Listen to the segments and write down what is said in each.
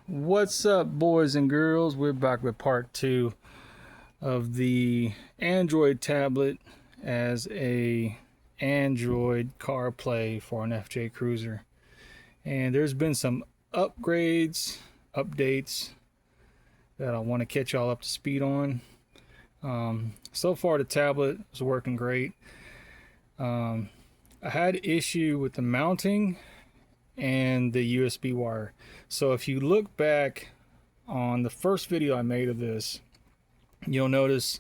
What's up, boys and girls? We're back with part two of the Android tablet as a Android CarPlay for an FJ Cruiser. And there's been some updates that I want to catch y'all up to speed on. So far the tablet is working great. I had issue with the mounting and the USB wire. So if you look back on the first video I made of this, you'll notice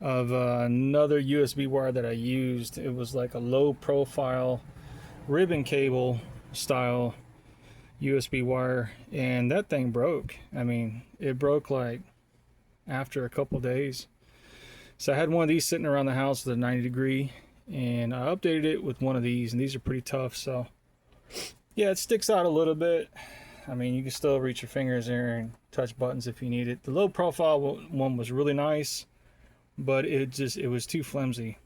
of another USB wire that I used. It was like a low profile ribbon cable style USB wire, and that thing broke. I mean, it broke like after a couple days. So I had one of these sitting around the house with a 90 degree, and I updated it with one of these, and these are pretty tough. So yeah, it sticks out a little bit. I mean, you can still reach your fingers there and touch buttons if you need it. The low profile one was really nice, but it was too flimsy.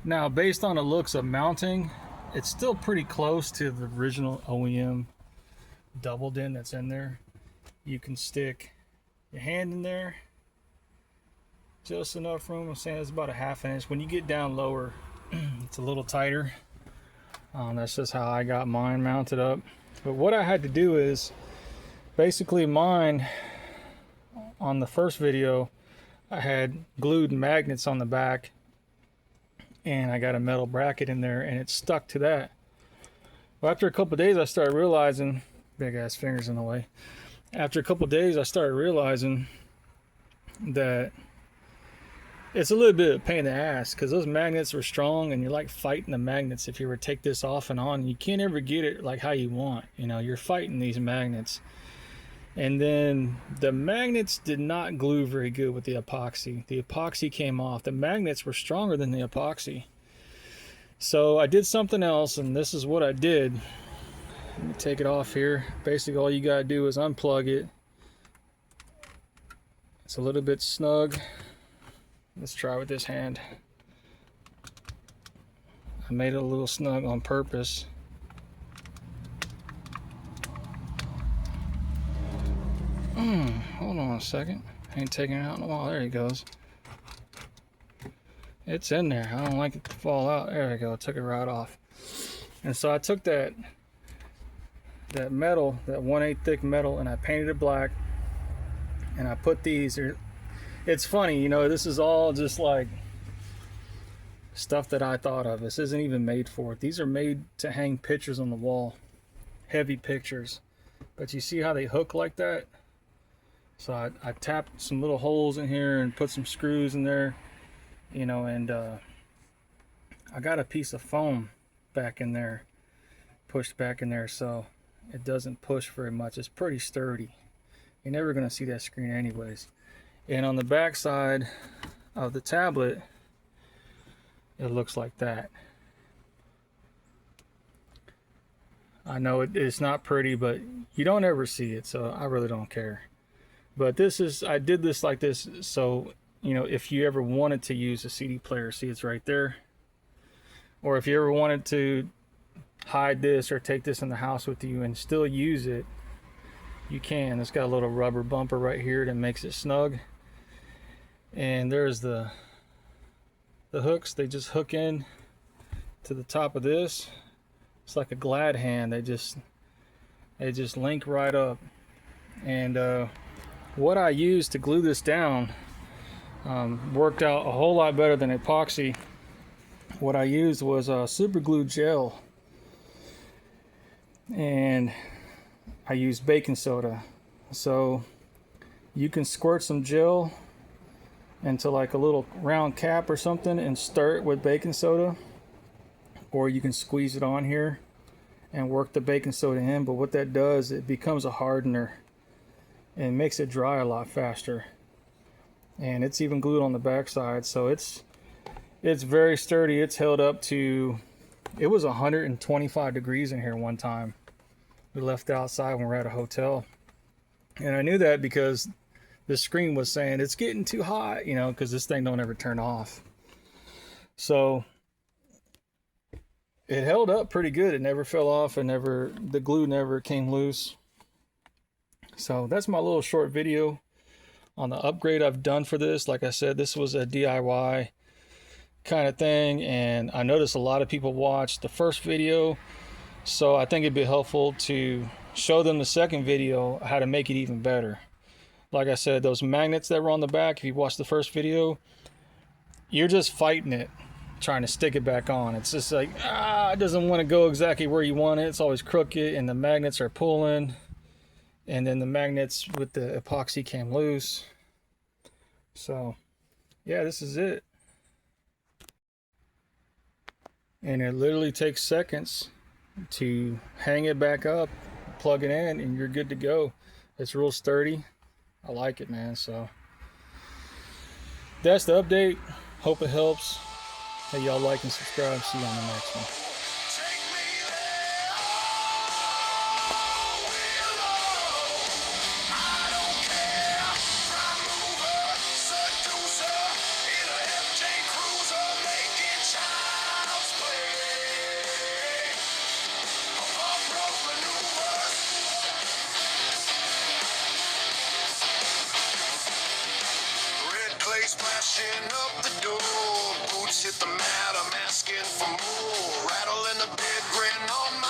Now, based on the looks of mounting, it's still pretty close to the original OEM double din that's in there. You can stick your hand in there, just enough room. I'm saying it's about a ½ inch. When you get down lower, it's a little tighter. That's just how I got mine mounted up. But what I had to do is, basically mine, on the first video, I had glued magnets on the back, and I got a metal bracket in there, and it stuck to that. Well, after a couple of days, I started realizing, big ass fingers in the way. After a couple of days, I started realizing that it's a little bit of a pain in the ass, because those magnets were strong, and you're like fighting the magnets if you were to take this off and on. You can't ever get it like how you want. You know, you're fighting these magnets. And then the magnets did not glue very good with the epoxy. The epoxy came off. The magnets were stronger than the epoxy. So I did something else, and this is what I did. Let me take it off here. Basically, all you gotta do is unplug it. It's a little bit snug. Let's try with this hand. I made it a little snug on purpose. Hold on a second. I ain't taking it out in a while. There he goes. It's in there. I don't like it to fall out. There we go. I took it right off. And so I took that metal, that 1/8 thick metal, and I painted it black. And I put these. It's funny, you know, this is all just like stuff that I thought of. This isn't even made for it. These are made to hang pictures on the wall. Heavy pictures. But you see how they hook like that? So I tapped some little holes in here and put some screws in there, you know, and I got a piece of foam back in there, pushed back in there, so it doesn't push very much. It's pretty sturdy. You're never going to see that screen anyways. And on the back side of the tablet, it looks like that. I know it's not pretty, but you don't ever see it, so I really don't care. But this is, I did this like this, so, you know, if you ever wanted to use a CD player, see it's right there. Or if you ever wanted to hide this or take this in the house with you and still use it, you can. It's got a little rubber bumper right here that makes it snug. And there's the hooks. They just hook in to the top of this. It's like a glad hand. They just link right up. And what I used to glue this down worked out a whole lot better than epoxy. What I used was super glue gel, and I used baking soda. So you can squirt some gel into like a little round cap or something and stir it with baking soda, or you can squeeze it on here and work the baking soda in. But what that does, it becomes a hardener and makes it dry a lot faster. And it's even glued on the back side, so it's very sturdy. It's held up to, it was 125 degrees in here one time. We left outside when we were at a hotel, and I knew that because the screen was saying it's getting too hot, you know, because this thing don't ever turn off. So it held up pretty good. It never fell off, and the glue never came loose. So that's my little short video on the upgrade I've done for this. Like I said, this was a DIY kind of thing, and I noticed a lot of people watched the first video, so I think it'd be helpful to show them the second video how to make it even better. Like I said, those magnets that were on the back, if you watched the first video, you're just fighting it, trying to stick it back on. It's just like, it doesn't want to go exactly where you want it. It's always crooked, and the magnets are pulling, and then the magnets with the epoxy came loose. So yeah, this is it. And it literally takes seconds to hang it back up, plug it in, and you're good to go. It's real sturdy. I like it, man. So that's the update. Hope it helps. Hey, y'all like and subscribe. See you on the next one. Splashing up the door, boots hit the mat, I'm asking for more. Rattle in the bed, grin on my